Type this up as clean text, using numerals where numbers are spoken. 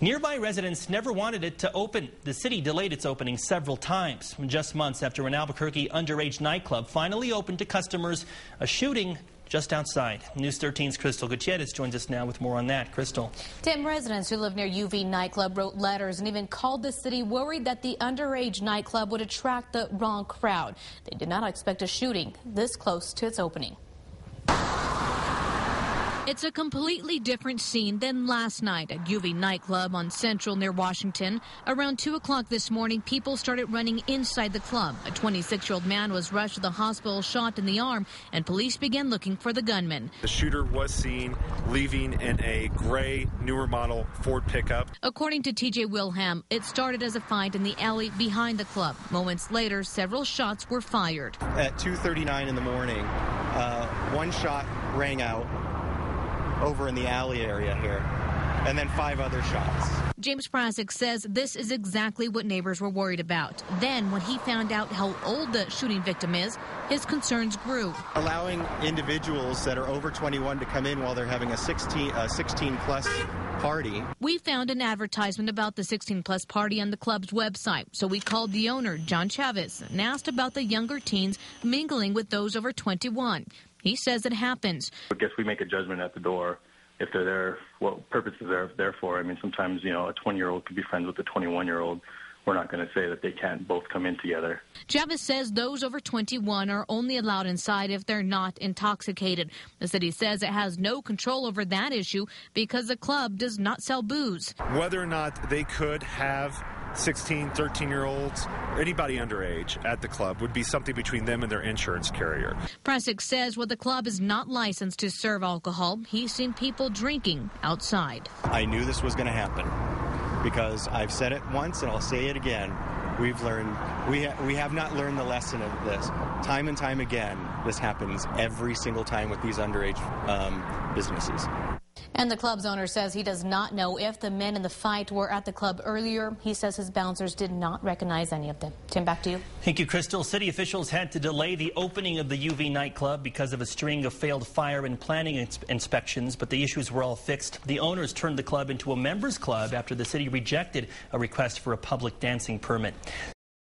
Nearby residents never wanted it to open. The city delayed its opening several times. Just months after an Albuquerque underage nightclub finally opened to customers, a shooting just outside. News 13's Crystal Gutierrez joins us now with more on that. Crystal. Tim, residents who live near UV nightclub wrote letters and even called the city worried that the underage nightclub would attract the wrong crowd. They did not expect a shooting this close to its opening. It's a completely different scene than last night at UV nightclub on Central near Washington. Around 2 o'clock this morning, people started running inside the club. A 26-year-old man was rushed to the hospital, shot in the arm, and police began looking for the gunman. The shooter was seen leaving in a gray, newer model Ford pickup. According to TJ Wilhelm, it started as a fight in the alley behind the club. Moments later, several shots were fired. At 2:39 in the morning, one shot rang out over in the alley area here, and then 5 other shots. James Prasick says this is exactly what neighbors were worried about. Then, when he found out how old the shooting victim is, his concerns grew. Allowing individuals that are over 21 to come in while they're having a 16-plus party. We found an advertisement about the 16-plus party on the club's website, so we called the owner, John Chavez, and asked about the younger teens mingling with those over 21. He says it happens. I guess we make a judgment at the door if they're there, what purpose is there for. I mean, sometimes, a 20-year-old could be friends with a 21-year-old. We're not going to say that they can't both come in together. Chavez says those over 21 are only allowed inside if they're not intoxicated. The city says it has no control over that issue because the club does not sell booze. Whether or not they could have 16, 13-year-olds, or anybody underage at the club would be something between them and their insurance carrier. Prasick says while the club is not licensed to serve alcohol, he's seen people drinking outside. I knew this was going to happen because I've said it once and I'll say it again. We have not learned the lesson of this. Time and time again, this happens every single time with these underage businesses. And the club's owner says he does not know if the men in the fight were at the club earlier. He says his bouncers did not recognize any of them. Tim, back to you. Thank you, Crystal. City officials had to delay the opening of the UV nightclub because of a string of failed fire and planning inspections, but the issues were all fixed. The owners turned the club into a members club after the city rejected a request for a public dancing permit.